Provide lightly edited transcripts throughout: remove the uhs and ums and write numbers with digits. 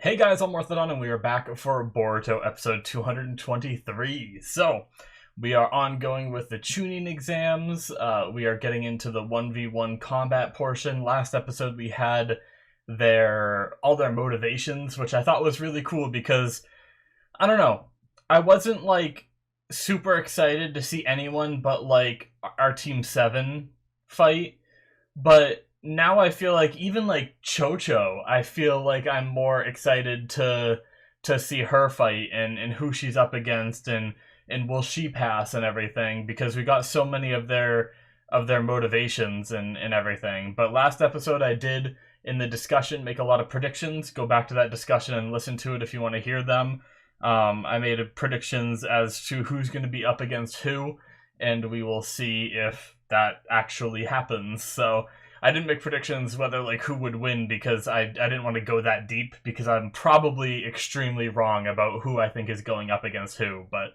Hey guys, I'm Morthadon, and we are back for Boruto episode 223. So, we are ongoing with the tuning exams. We are getting into the 1v1 combat portion. Last episode we had all their motivations, which I thought was really cool because, I don't know, I wasn't like super excited to see anyone but like our Team 7 fight, but now I feel like even like Chocho, I feel like I'm more excited to see her fight and who she's up against and will she pass and everything because we got so many of their motivations and everything. But last episode I did in the discussion make a lot of predictions. Go back to that discussion and listen to it if you want to hear them. I made predictions as to who's going to be up against who, and we will see if that actually happens. So I didn't make predictions whether like who would win because I didn't want to go that deep because I'm probably extremely wrong about who I think is going up against who. But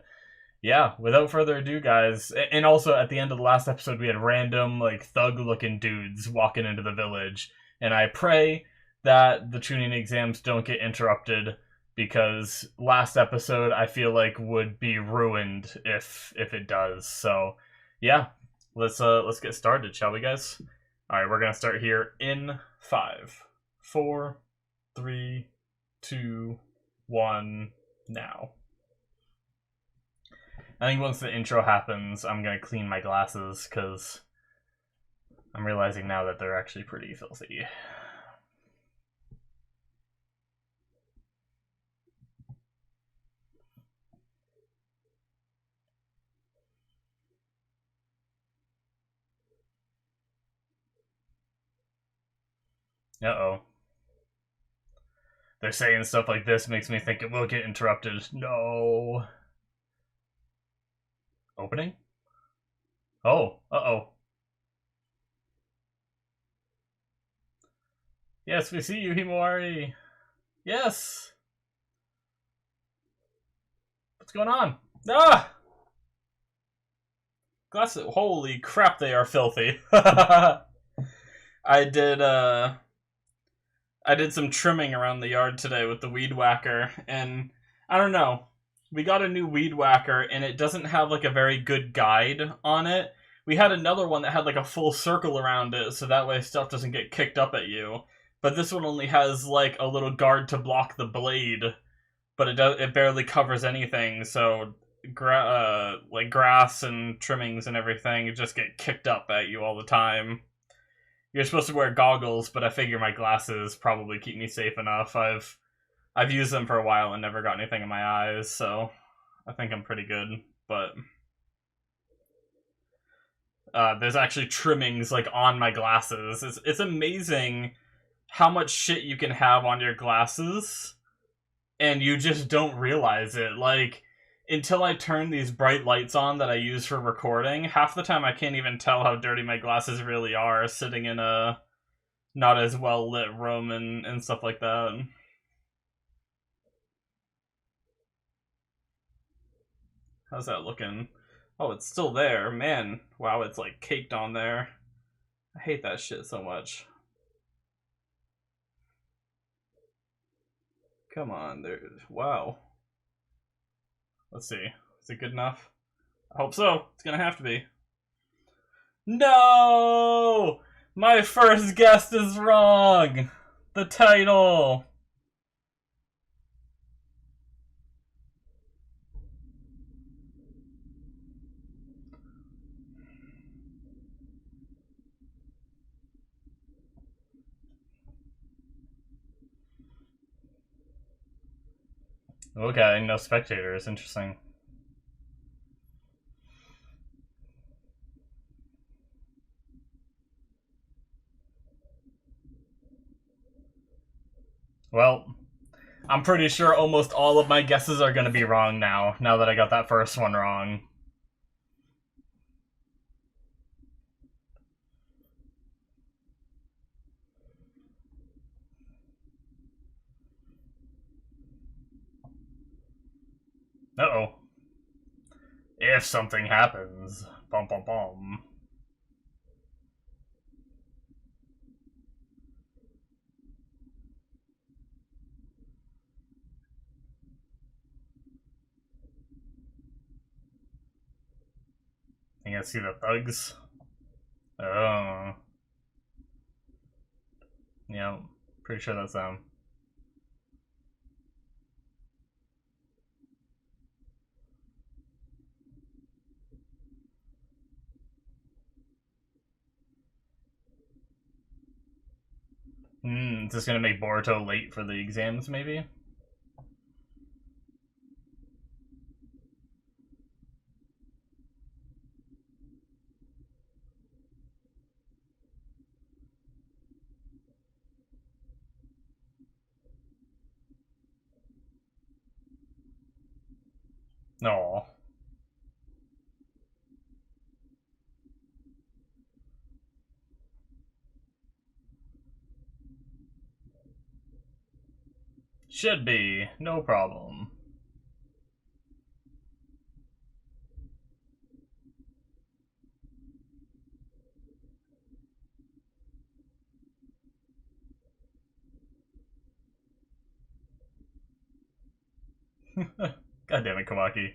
yeah, without further ado, guys, and also at the end of the last episode we had random like thug looking dudes walking into the village, and I pray that the tuning exams don't get interrupted because last episode I feel like would be ruined if it does. So yeah, let's get started, shall we, guys? All right, we're gonna start here in 5, 4, 3, 2, 1, now. I think once the intro happens, I'm gonna clean my glasses because I'm realizing now that they're actually pretty filthy. Uh-oh. They're saying stuff like this makes me think it will get interrupted. No. Opening? Oh, uh-oh. Yes, we see you, Himawari. Yes. What's going on? Ah! Glasses. Holy crap, they are filthy. I did some trimming around the yard today with the weed whacker, and I don't know. We got a new weed whacker, and it doesn't have like a very good guide on it. We had another one that had like a full circle around it, so that way stuff doesn't get kicked up at you. But this one only has like a little guard to block the blade, but it barely covers anything. So like grass and trimmings and everything just get kicked up at you all the time. You're supposed to wear goggles, but I figure my glasses probably keep me safe enough. I've used them for a while and never got anything in my eyes, so I think I'm pretty good. But there's actually trimmings like on my glasses. It's amazing how much shit you can have on your glasses, and you just don't realize it. Like, until I turn these bright lights on that I use for recording, half the time I can't even tell how dirty my glasses really are sitting in a not as well lit room and stuff like that. How's that looking? Oh, it's still there. Man, wow, it's like caked on there. I hate that shit so much. Come on, there. Wow. Let's see. Is it good enough? I hope so. It's gonna have to be. No! My first guess is wrong! The title! Okay, no spectators. Interesting. Well, I'm pretty sure almost all of my guesses are gonna be wrong now that I got that first one wrong. Uh-oh. If something happens. Bum bum bum. letting us see the thugs. Oh. Yeah, pretty sure that's them. Is this gonna make Boruto late for the exams, maybe? No. Should be. No problem. God damn it, Kawaki.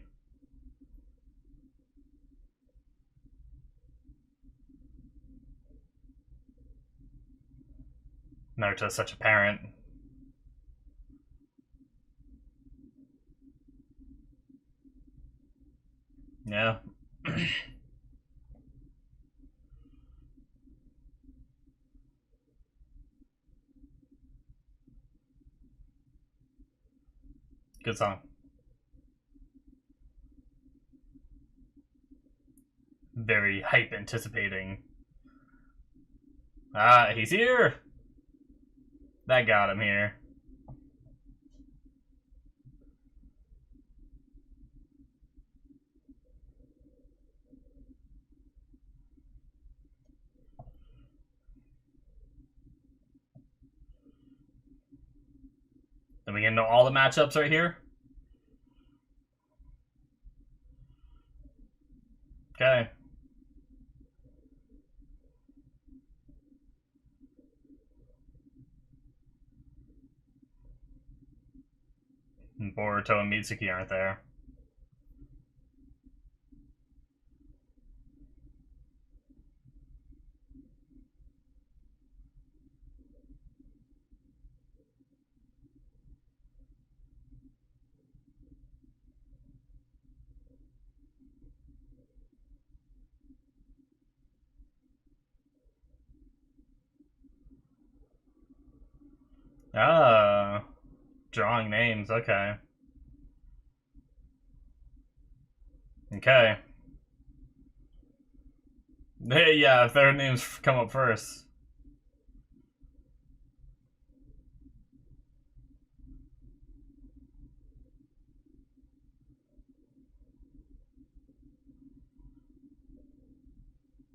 Naruto's such a parent. Yeah. Good song. Very hype anticipating. Ah, he's here! That got him here. Then we get into all the matchups right here. Okay. And Boruto and Mitsuki aren't there. Ah. Drawing names, okay. Okay. Yeah, if their names come up first.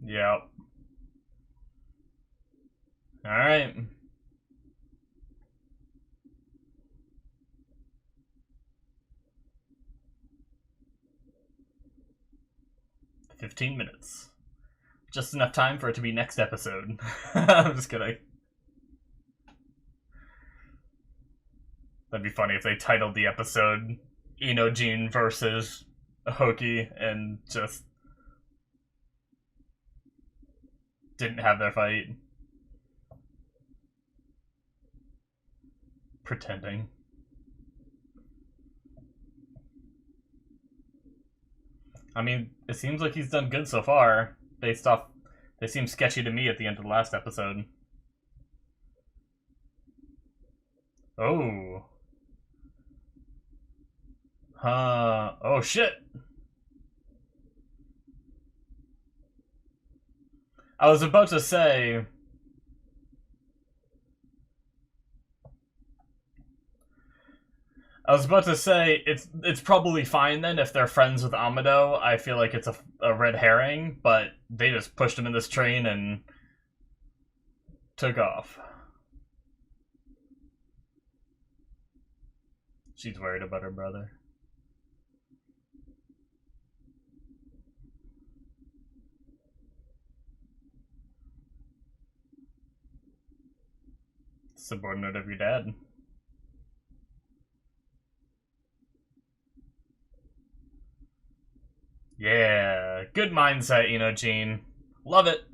Yep. Alright. 15 minutes. Just enough time for it to be next episode. I'm just kidding. That'd be funny if they titled the episode Inojin versus Hoki and just didn't have their fight. Pretending. I mean, it seems like he's done good so far, based off. They seem sketchy to me at the end of the last episode. Oh. Oh shit! I was about to say. It's probably fine then if they're friends with Amado. I feel like it's a red herring, but they just pushed him in this train and took off. She's worried about her brother. Subordinate of your dad. Yeah, Good mindset, Gene. Love it.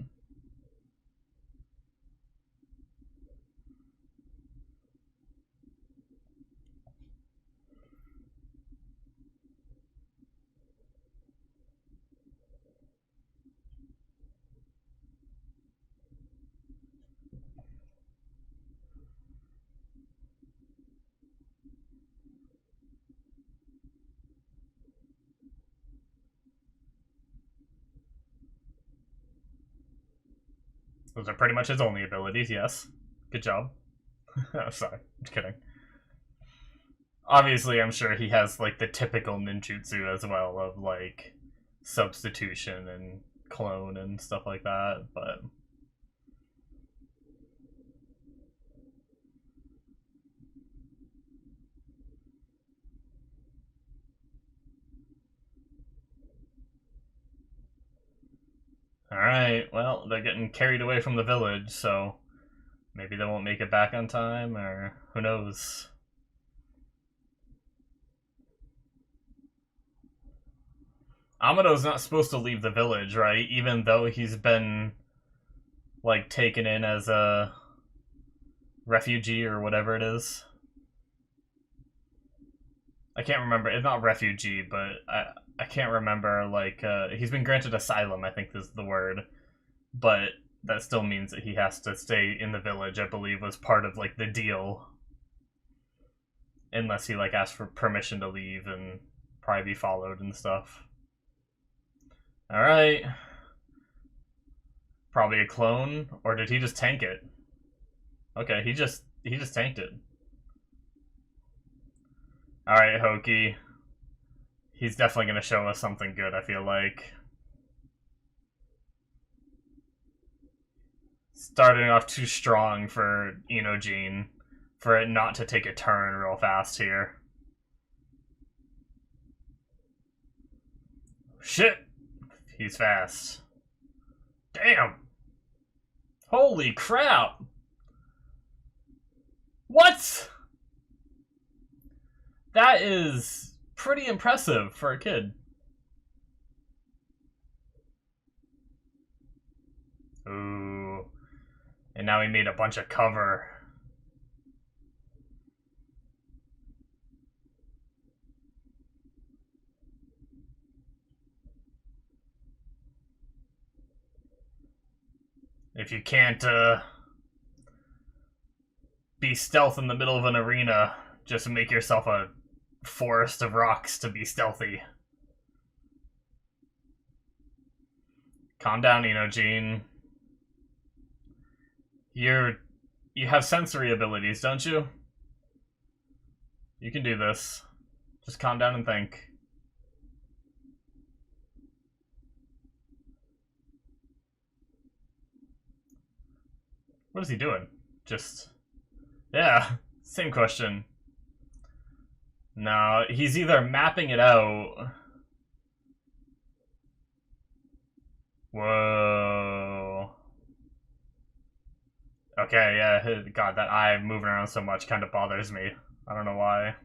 Those are pretty much his only abilities, yes. Good job. Oh, sorry, just kidding. Obviously, I'm sure he has, like, the typical ninjutsu as well of, like, substitution and clone and stuff like that, but... Alright, well, they're getting carried away from the village, so maybe they won't make it back on time, or who knows. Amado's not supposed to leave the village, right? Even though he's been, like, taken in as a refugee or whatever it is. I can't remember. It's not refugee, but I can't remember, like, he's been granted asylum, I think is the word. But that still means that he has to stay in the village, I believe, was part of, like, the deal. Unless he, like, asked for permission to leave and probably be followed and stuff. Alright. Probably a clone, or did he just tank it? Okay, he just tanked it. Alright, Hoki. He's definitely gonna show us something good, I feel like. Starting off too strong for Gene, for it not to take a turn real fast here. Shit! He's fast. Damn! Holy crap! What? That is pretty impressive for a kid. Ooh. And now he made a bunch of cover. If you can't, be stealth in the middle of an arena, just make yourself a forest of rocks to be stealthy. Calm down, Gene. You have sensory abilities, don't you? You can do this. Just calm down and think. What is he doing? Just... Yeah, same question. No, he's either mapping it out... Whoa. Okay, yeah, God, that eye moving around so much kind of bothers me. I don't know why.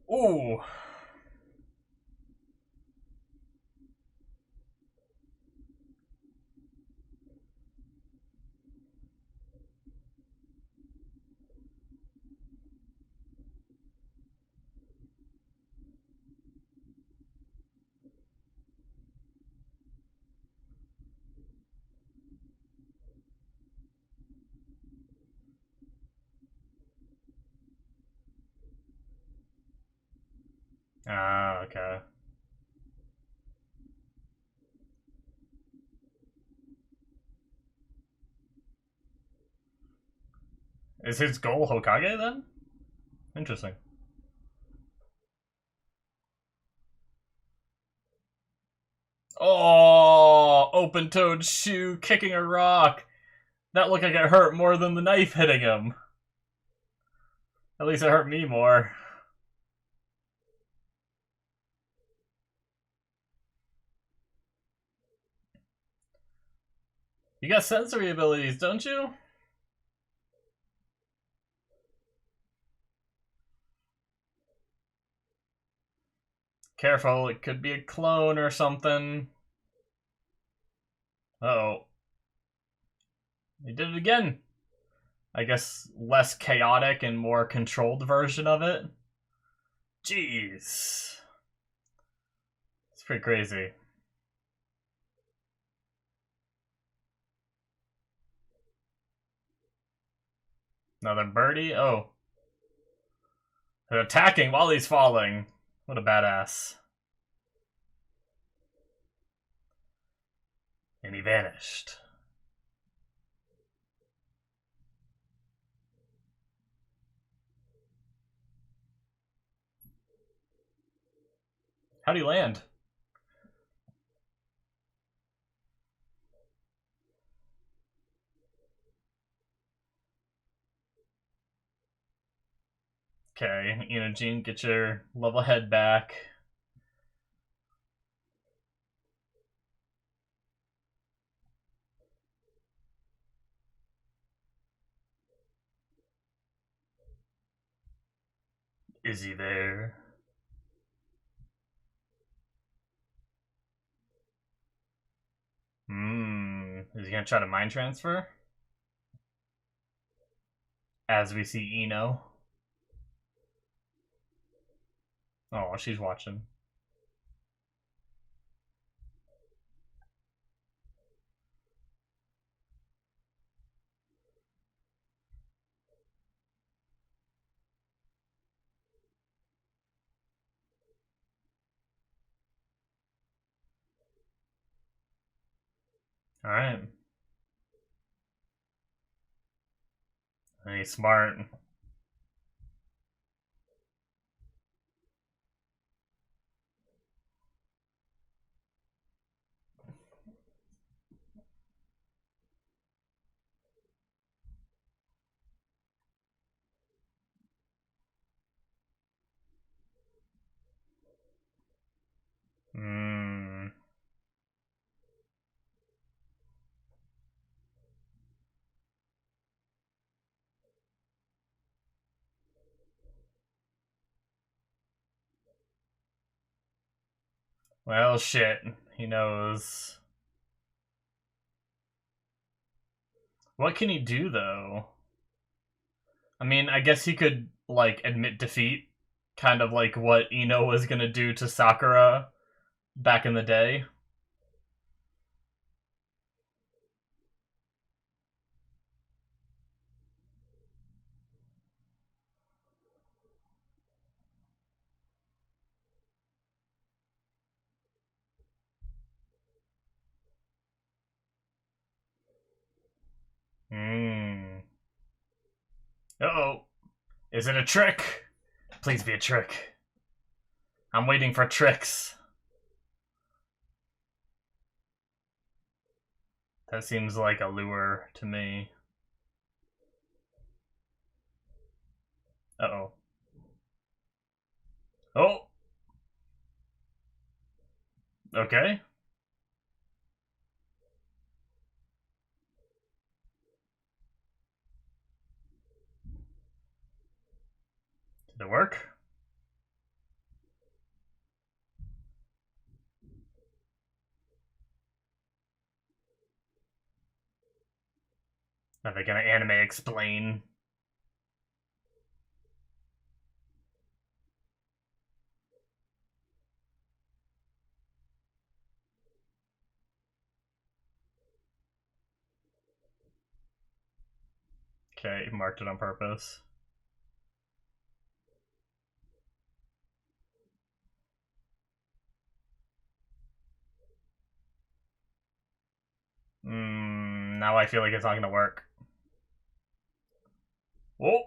Ooh. Ah, okay. Is his goal Hokage then? Interesting. Oh, open-toed shoe kicking a rock. That looked like it hurt more than the knife hitting him. At least it hurt me more. You got sensory abilities, don't you? Careful, it could be a clone or something. Uh-oh. He did it again. I guess less chaotic and more controlled version of it. Jeez. It's pretty crazy. Another birdie? Oh. They're attacking while he's falling. What a badass. And he vanished. How'd he land? Okay, Inojin, get your level head back. Is he there? Is he gonna try to mind transfer? As we see Ino. Oh, she's watching. Alright. He's smart. Well, shit. He knows. What can he do, though? I mean, I guess he could, like, admit defeat. Kind of like what Ino was gonna do to Sakura back in the day. Uh-oh. Is it a trick? Please be a trick. I'm waiting for tricks. That seems like a lure to me. Uh-oh. Oh! Okay. Did it work? Are they gonna anime explain? Okay, marked it on purpose. Now I feel like it's not gonna work. Oh!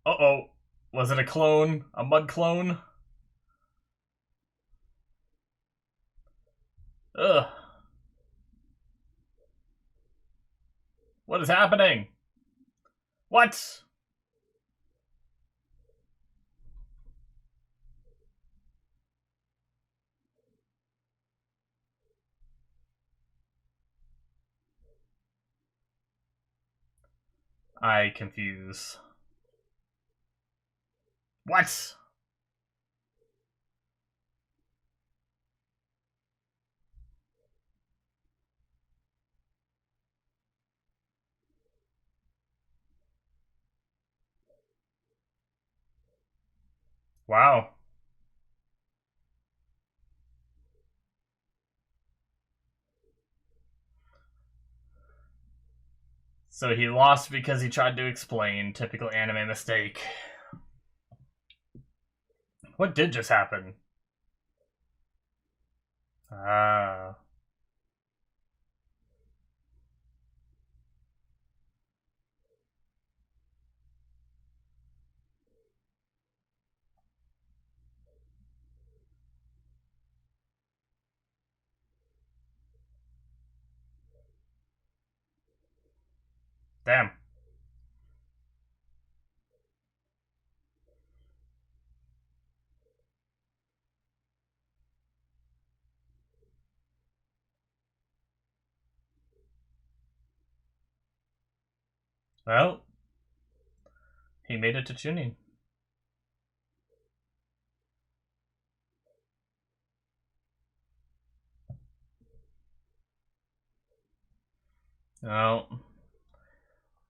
Uh-oh. Was it a clone? A mud clone? Ugh. What is happening? What? I confuse. What? Wow. So he lost because he tried to explain. Typical anime mistake. What did just happen? Ah. Damn. Well, he made it to tuning. Well,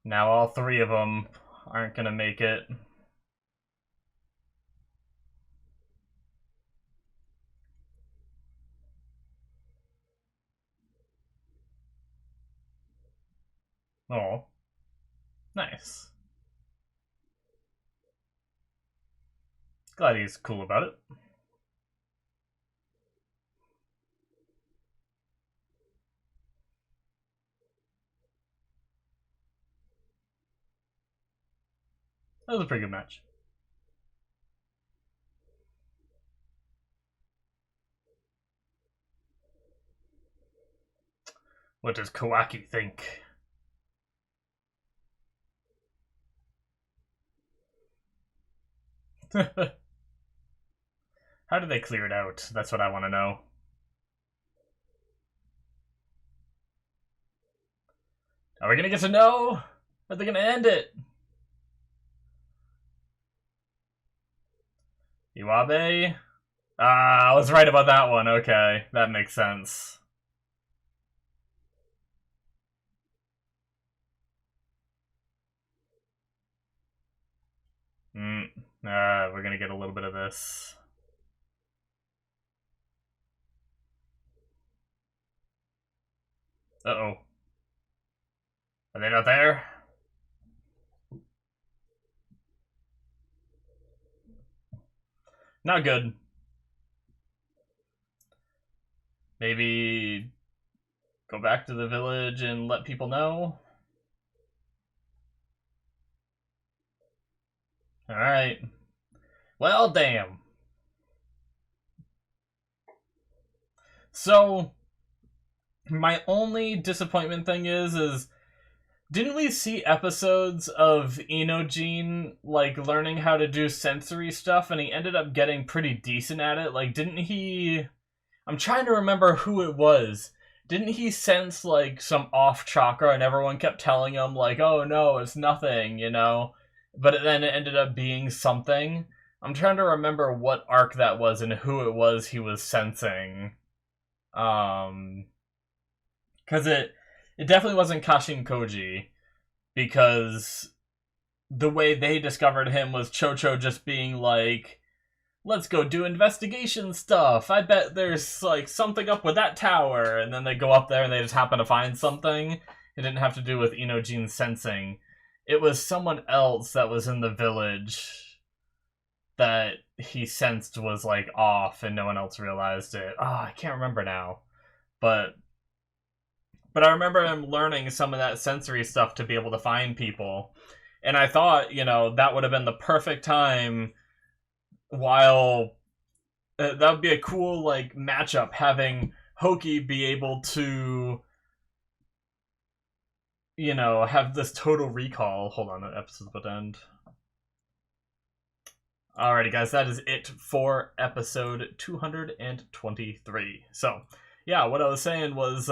now all three of them aren't gonna make it. Oh, nice. Glad he's cool about it. That was a pretty good match. What does Kawaki think? How did they clear it out? That's what I want to know. Are we gonna get to know? Are they gonna end it? Iwabe? Ah, I was right about that one. Okay, that makes sense. We're gonna get a little bit of this. Uh-oh. Are they not there? Not good. Maybe go back to the village and let people know? Alright. Well, damn. So, my only disappointment thing is didn't we see episodes of Inojin, like, learning how to do sensory stuff, and he ended up getting pretty decent at it? Like, didn't he... I'm trying to remember who it was. Didn't he sense, like, some off chakra, and everyone kept telling him, like, oh no, it's nothing, you know? But then it ended up being something. I'm trying to remember what arc that was and who it was he was sensing. Because it definitely wasn't Kashin Koji, because the way they discovered him was Chocho just being like, let's go do investigation stuff. I bet there's like something up with that tower, and then they go up there and they just happen to find something. It didn't have to do with Inojin's sensing. It was someone else that was in the village that he sensed was like off, and no one else realized it. I can't remember now. But I remember him learning some of that sensory stuff to be able to find people. And I thought, you know, that would have been the perfect time while... that would be a cool, like, matchup, having Hoki be able to, you know, have this total recall. Hold on, that episode's about to end. Alrighty, guys, that is it for episode 223. So, yeah, what I was saying was,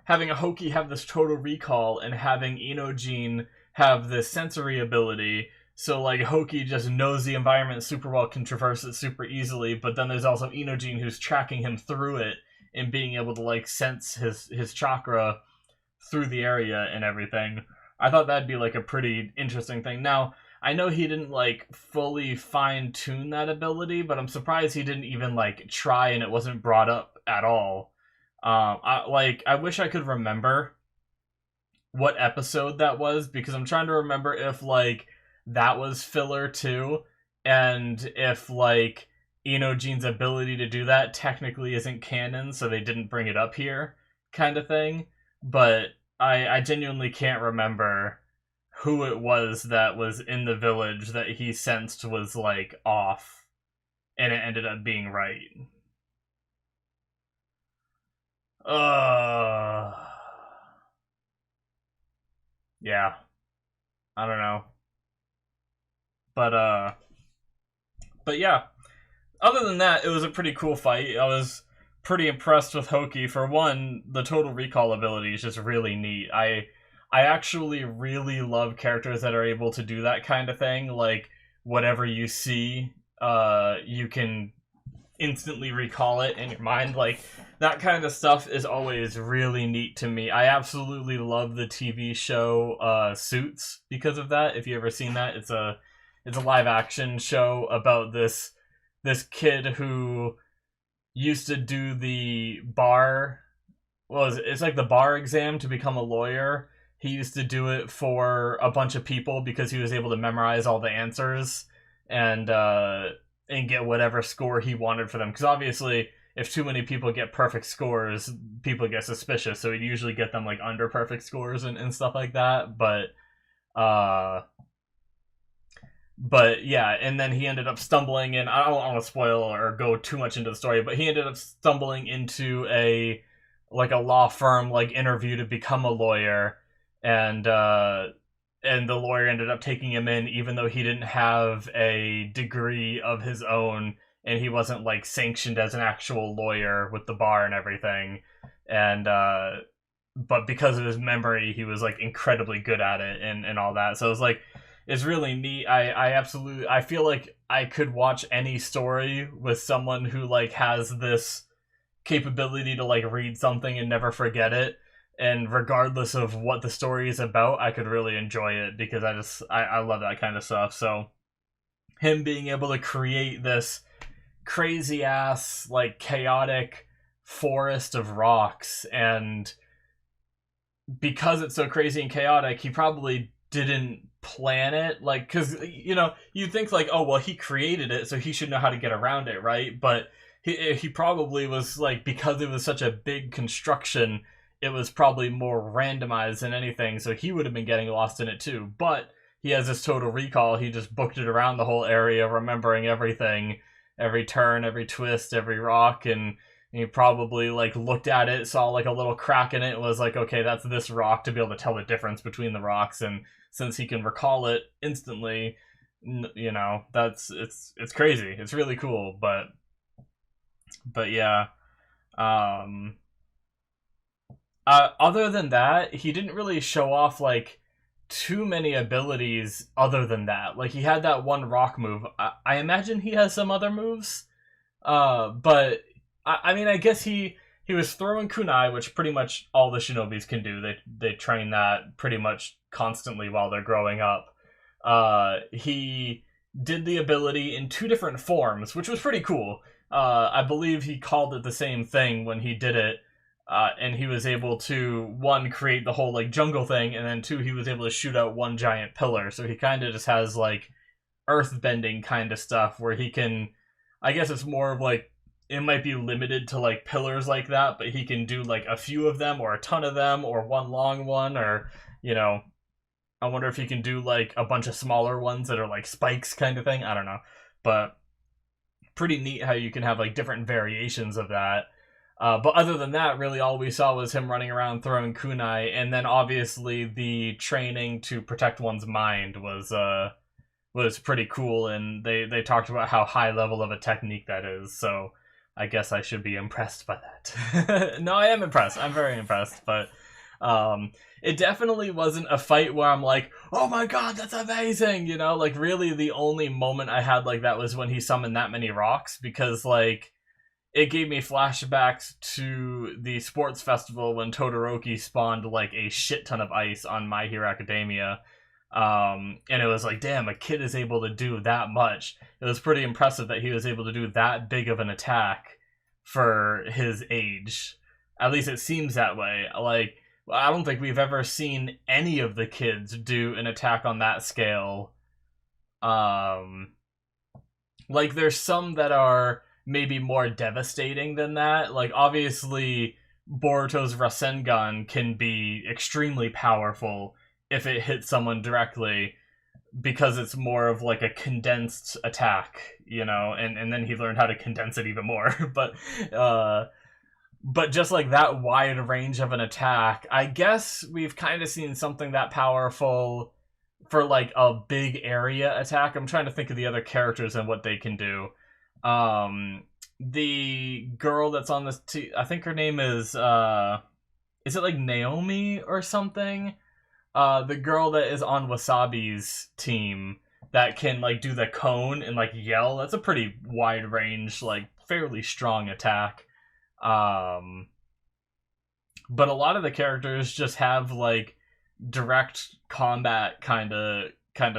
having a Hoki have this total recall and having Inojin have this sensory ability. So like Hoki just knows the environment super well, can traverse it super easily, but then there's also Inojin who's tracking him through it and being able to like sense his chakra through the area and everything. I thought that'd be like a pretty interesting thing. Now, I know he didn't like fully fine tune that ability, but I'm surprised he didn't even like try and it wasn't brought up at all. I wish I could remember what episode that was, because I'm trying to remember if like that was filler too, and if like Inojin's ability to do that technically isn't canon, so they didn't bring it up here, kind of thing. But I genuinely can't remember who it was that was in the village that he sensed was like off, and it ended up being right. Yeah, I don't know, but but yeah. Other than that, it was a pretty cool fight. I was pretty impressed with Hoki. For one, the total recall ability is just really neat. I actually really love characters that are able to do that kind of thing. Like, whatever you see, you can instantly recall it in your mind. Like, that kind of stuff is always really neat to me. I absolutely love the TV show Suits because of that. If you ever seen that, it's a live action show about this kid who used to do the bar. Well, it's like the bar exam to become a lawyer. He used to do it for a bunch of people because he was able to memorize all the answers and get whatever score he wanted for them. Because obviously, if too many people get perfect scores, people get suspicious. So he'd usually get them like under perfect scores and stuff like that. But yeah, and then he ended up stumbling in. I don't want to spoil or go too much into the story, but he ended up stumbling into a law firm like interview to become a lawyer, and the lawyer ended up taking him in even though he didn't have a degree of his own, and he wasn't like sanctioned as an actual lawyer with the bar and everything, and but because of his memory, he was like incredibly good at it and all that. So it was like, it's really neat. I feel like I could watch any story with someone who like has this capability to like read something and never forget it, and regardless of what the story is about, I could really enjoy it because I love that kind of stuff. So him being able to create this crazy ass like chaotic forest of rocks, and because it's so crazy and chaotic, he probably didn't plan it, like, because you think like, oh well, he created it so he should know how to get around it, right? But he probably was like, because it was such a big construction, it was probably more randomized than anything, so he would have been getting lost in it too. But he has this total recall. He just booked it around the whole area, remembering everything, every turn, every twist, every rock, and he probably like looked at it, saw like a little crack in it, was like, okay, that's this rock, to be able to tell the difference between the rocks. And since he can recall it instantly, it's crazy. It's really cool. But yeah, other than that, he didn't really show off like too many abilities. Other than that, like, he had that one rock move. I imagine he has some other moves, but I mean, I guess he was throwing kunai, which pretty much all the shinobis can do. They train that pretty much constantly while they're growing up. He did the ability in 2 different forms, which was pretty cool. I believe he called it the same thing when he did it, and he was able to, 1, create the whole like jungle thing, and then 2, he was able to shoot out 1 giant pillar. So he kind of just has like earth bending kind of stuff where he can, I guess it's more of like, it might be limited to like pillars like that, but he can do like a few of them or a ton of them or 1 long one, or I wonder if he can do like a bunch of smaller ones that are like spikes kind of thing. I don't know, but pretty neat how you can have like different variations of that. But other than that, really all we saw was him running around throwing kunai, and then obviously the training to protect one's mind was pretty cool, and they talked about how high level of a technique that is. So I guess I should be impressed by that. No, I am impressed. I'm very impressed. But It definitely wasn't a fight where I'm like, oh my god, that's amazing, you know? Like, really, the only moment I had like that was when he summoned that many rocks, because, like, it gave me flashbacks to the sports festival when Todoroki spawned, like, a shit ton of ice on My Hero Academia. And it was like, damn, a kid is able to do that much. It was pretty impressive that he was able to do that big of an attack for his age. At least it seems that way. Like, I don't think we've ever seen any of the kids do an attack on that scale. Like, there's some that are maybe more devastating than that. Like, obviously, Boruto's Rasengan can be extremely powerful if it hits someone directly, because it's more of like a condensed attack, you know, and then he learned how to condense it even more. But just like that wide range of an attack, I guess we've kind of seen something that powerful for like a big area attack. I'm trying to think of the other characters and what they can do. The girl that's on this I think her name is it like Naomi or something? The girl that is on Wasabi's team that can like do the cone and like yell. That's a pretty wide range, like fairly strong attack. But a lot of the characters just have like direct combat kind of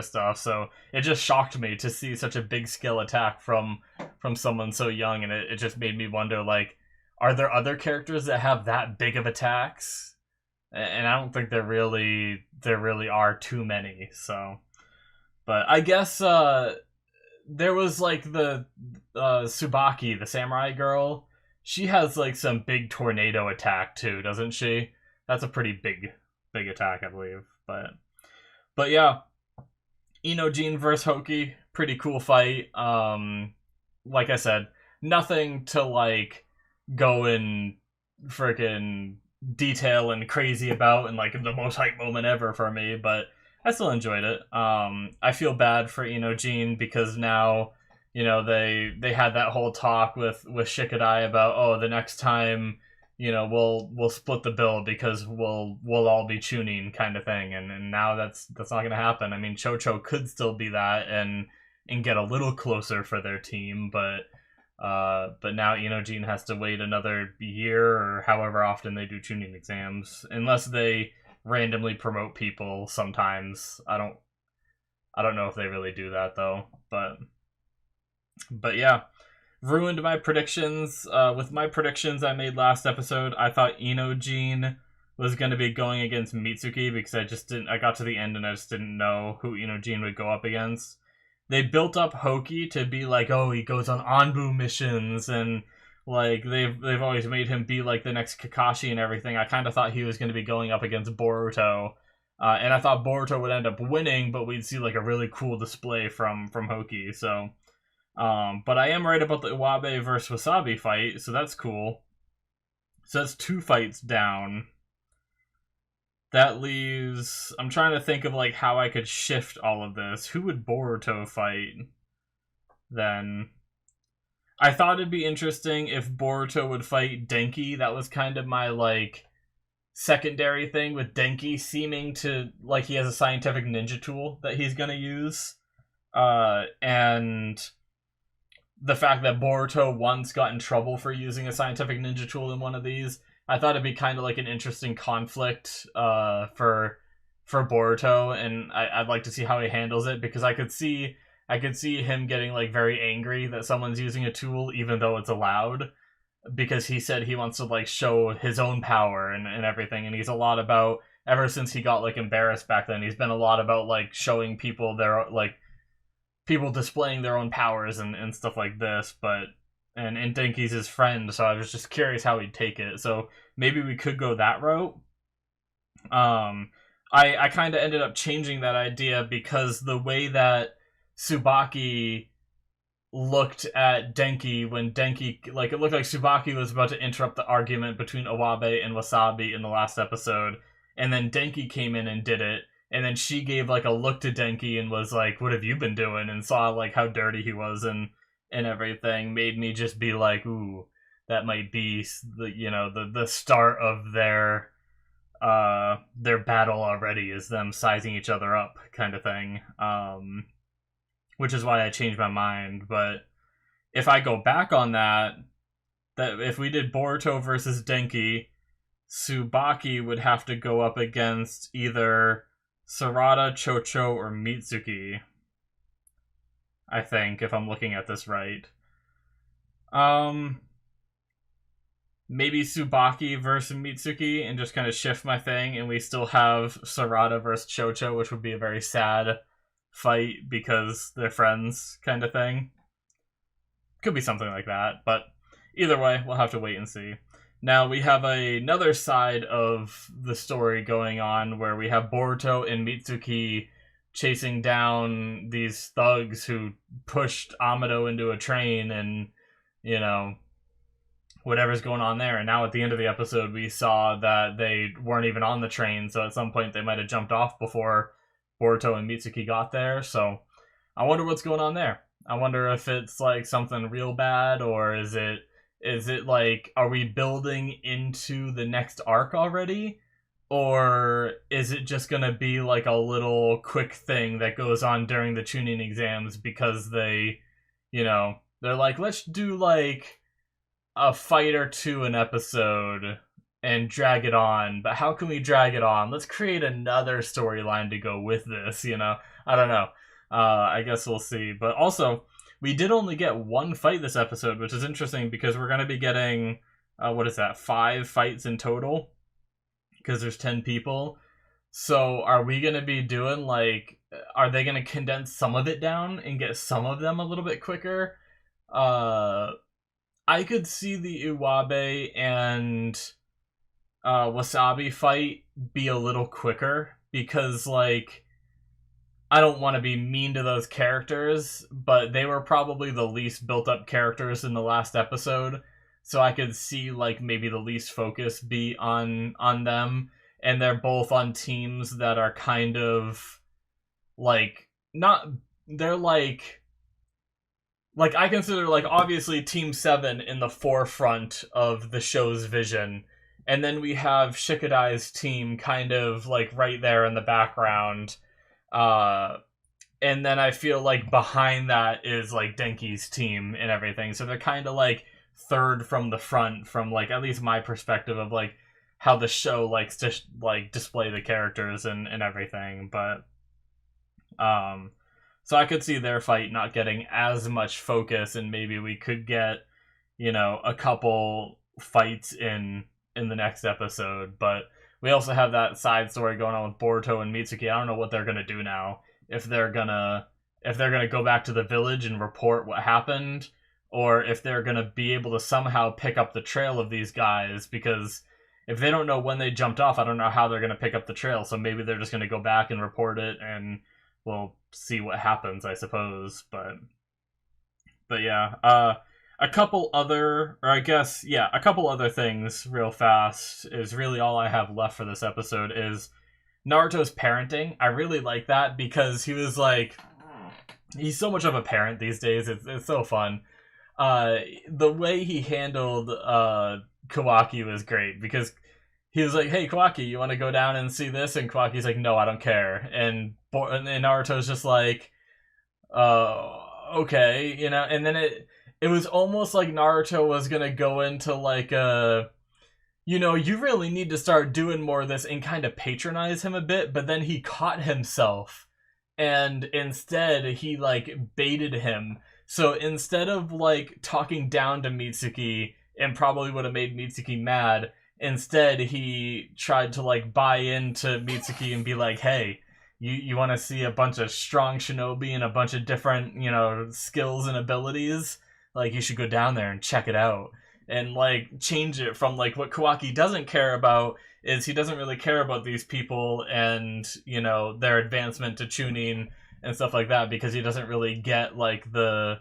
stuff, so it just shocked me to see such a big skill attack from someone so young, and it just made me wonder, like, are there other characters that have that big of attacks? And I don't think there really are too many. So, but I guess there was like the Tsubaki, the samurai girl. She has like some big tornado attack too, doesn't she? That's a pretty big attack, I believe. But yeah, Inojin versus Hoki, pretty cool fight. Like I said, nothing to like go in freaking detail and crazy about, and like the most hype moment ever for me, but I still enjoyed it. I feel bad for Inojin because now, you know, they had that whole talk with Shikadai about, oh, the next time, you know, we'll split the bill because we'll all be tuning kind of thing, and now that's not gonna happen. I mean, Chocho could still be that and get a little closer for their team, but now Inojin has to wait another year or however often they do tuning exams, unless they randomly promote people sometimes. I don't know if they really do that though, but yeah, ruined my predictions. With my predictions I made last episode, I thought Inojin was going to be going against Mitsuki because I got to the end and I just didn't know who Inojin would go up against. They built up Hoki to be like, oh, he goes on Anbu missions, and like they've always made him be like the next Kakashi and everything. I kind of thought he was going to be going up against Boruto, and I thought Boruto would end up winning, but we'd see like a really cool display from Hoki. So, but I am right about the Iwabe versus Wasabi fight, so that's cool. So that's 2 fights down. That leaves... I'm trying to think of like how I could shift all of this. Who would Boruto fight then? I thought it'd be interesting if Boruto would fight Denki. That was kind of my like secondary thing, with Denki seeming to like he has a scientific ninja tool that he's gonna use. And the fact that Boruto once got in trouble for using a scientific ninja tool in one of these, I thought it'd be kind of like an interesting conflict for Boruto, and I'd like to see how he handles it, because I could see him getting like very angry that someone's using a tool even though it's allowed, because he said he wants to like show his own power and everything, and he's a lot about, ever since he got like embarrassed back then, he's been a lot about like showing people their like people displaying their own powers and stuff like this. But and Denki's his friend, so I was just curious how he'd take it. So maybe we could go that route. I kind of ended up changing that idea because the way that Tsubaki looked at Denki when Denki, like, it looked like Tsubaki was about to interrupt the argument between Iwabe and Wasabi in the last episode, and then Denki came in and did it, and then she gave like a look to Denki and was like, what have you been doing, and saw like how dirty he was and everything, made me just be like, ooh, that might be the, you know, the start of their their battle already is them sizing each other up kind of thing. Which is why I changed my mind. But if I go back on that if we did Boruto versus Denki, Tsubaki would have to go up against either Sarada, Chocho, or Mitsuki. I think, if I'm looking at this right. Maybe Tsubaki versus Mitsuki and just kind of shift my thing, and we still have Sarada versus Chocho, which would be a very sad fight because they're friends kind of thing. Could be something like that, but either way, we'll have to wait and see. Now we have another side of the story going on where we have Boruto and Mitsuki chasing down these thugs who pushed Amado into a train and, you know, whatever's going on there. And now at the end of the episode, we saw that they weren't even on the train, so at some point they might have jumped off before Boruto and Mitsuki got there. So I wonder what's going on there. I wonder if it's like something real bad, or is it like, are we building into the next arc already? Or is it just gonna be like a little quick thing that goes on during the tuning exams because they, they're like, let's do like a fight or two an episode and drag it on. But how can we drag it on? Let's create another storyline to go with this, I don't know. I guess we'll see. But also, we did only get one fight this episode, which is interesting because we're going to be getting, 5 fights in total? Because there's 10 people. So are we going to be doing, are they going to condense some of it down and get some of them a little bit quicker? I could see the Iwabe and Wasabi fight be a little quicker because, I don't want to be mean to those characters, but they were probably the least built up characters in the last episode. So I could see maybe the least focus be on them, and they're both on teams that are kind of not, they're I consider obviously Team 7 in the forefront of the show's vision, and then we have Shikadai's team kind of right there in the background. And then I feel behind that is Denki's team and everything. So they're kind of third from the front from at least my perspective of how the show likes to display the characters and everything. But so I could see their fight not getting as much focus, and maybe we could get a couple fights in the next episode. But we also have that side story going on with Boruto and Mitsuki. I don't know what they're gonna do now. If they're gonna go back to the village and report what happened, or if they're gonna be able to somehow pick up the trail of these guys. Because if they don't know when they jumped off, I don't know how they're gonna pick up the trail. So maybe they're just gonna go back and report it, and we'll see what happens, I suppose. But yeah. A couple other things real fast is really all I have left for this episode is Naruto's parenting. I really like that because he was he's so much of a parent these days. It's so fun. The way he handled Kawaki was great because he was like, hey, Kawaki, you want to go down and see this? And Kawaki's like, no, I don't care. And Naruto's just okay, and then it was almost like Naruto was gonna go into you really need to start doing more of this and kind of patronize him a bit, but then he caught himself and instead he baited him. So instead of talking down to Mitsuki and probably would have made Mitsuki mad, instead he tried to buy into Mitsuki and be like, hey, you want to see a bunch of strong shinobi and a bunch of different skills and abilities? You should go down there and check it out. And change it from what Kawaki doesn't care about is he doesn't really care about these people and their advancement to tuning and stuff like that, because he doesn't really get the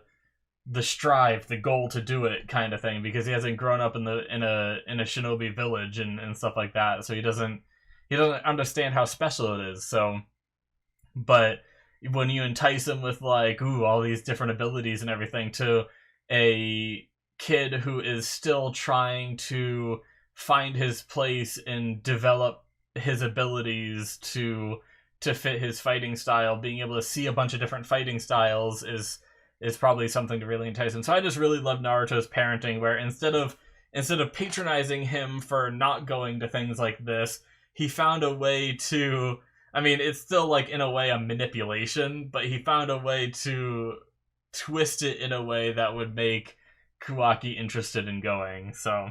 strive, the goal to do it kind of thing, because he hasn't grown up in a shinobi village and stuff like that. So he doesn't understand how special it is. So, but when you entice him with all these different abilities and everything to a kid who is still trying to find his place and develop his abilities to fit his fighting style. Being able to see a bunch of different fighting styles is probably something to really entice him. So I just really love Naruto's parenting, where instead of patronizing him for not going to things like this, he found a way to, I mean, it's still like in a way a manipulation, but he found a way to twist it in a way that would make Kuwaki interested in going. So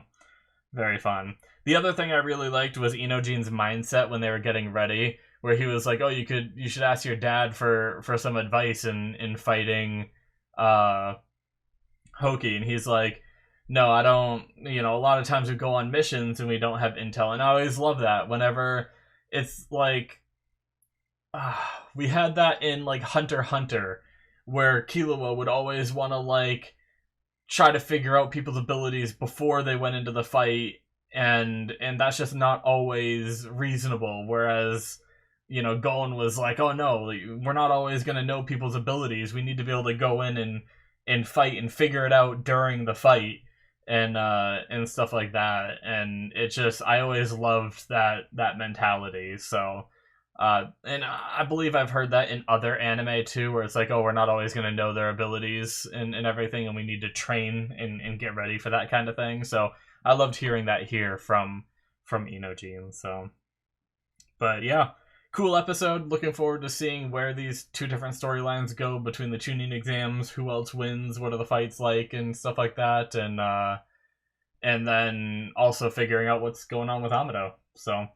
very fun. The other thing I really liked was Inojine's mindset when they were getting ready, where he was like, "Oh, you should ask your dad for some advice in fighting Hoki," and he's like, "No, I don't. You know, a lot of times we go on missions and we don't have intel." And I always love that whenever it's like, we had that in like Hunter x Hunter, where Killua would always want to like try to figure out people's abilities before they went into the fight, and that's just not always reasonable. Whereas, you know, Gon was like, "Oh no, we're not always gonna know people's abilities. We need to be able to go in and fight and figure it out during the fight." And stuff like that. And it just, I always loved that mentality. So and I believe I've heard that in other anime too, where it's like, "Oh, we're not always going to know their abilities and everything, and we need to train and get ready for that kind of thing." So I loved hearing that here from Inojin. So, but yeah, cool episode. Looking forward to seeing where these two different storylines go between the Chunin exams, who else wins, what are the fights like, and stuff like that, and then also figuring out what's going on with Amado. So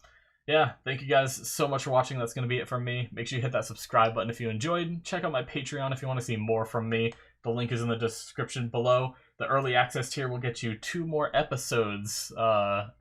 yeah, thank you guys so much for watching. That's going to be it from me. Make sure you hit that subscribe button if you enjoyed. Check out my Patreon if you want to see more from me. The link is in the description below. The early access tier will get you 2 more episodes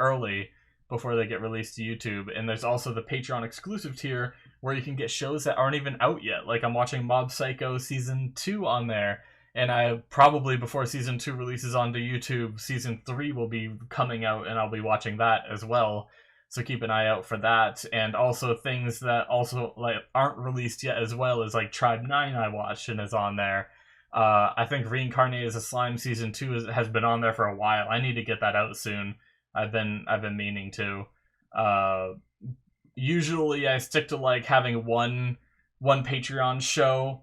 early before they get released to YouTube. And there's also the Patreon exclusive tier where you can get shows that aren't even out yet. Like I'm watching Mob Psycho Season 2 on there. And I probably, before Season 2 releases onto YouTube, Season 3 will be coming out, and I'll be watching that as well. So keep an eye out for that. And also things that also like aren't released yet as well, is like Tribe 9 I watched and is on there. I think Reincarnated as a Slime Season 2 has been on there for a while. I need to get that out soon. I've been meaning to. Usually I stick to like having one Patreon show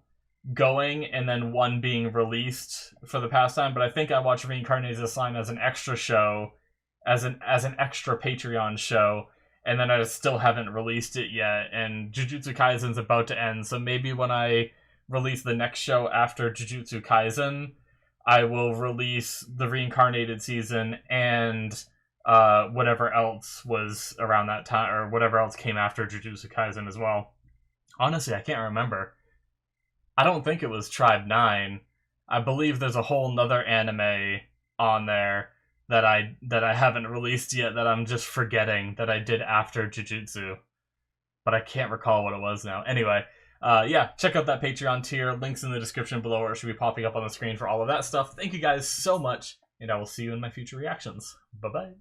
going and then one being released for the past time, but I think I watched Reincarnated as a Slime as an extra show, as an extra Patreon show, and then I still haven't released it yet. And Jujutsu Kaisen's about to end, so maybe when I release the next show after Jujutsu Kaisen, I will release the Reincarnated season and whatever else was around that time, or whatever else came after Jujutsu Kaisen as well. Honestly, I can't remember. I don't think it was Tribe 9. I believe there's a whole nother anime on there that I haven't released yet, that I'm just forgetting that I did after Jujutsu. But I can't recall what it was now. Anyway, yeah, check out that Patreon tier. Links in the description below, or it should be popping up on the screen for all of that stuff. Thank you guys so much, and I will see you in my future reactions. Bye-bye.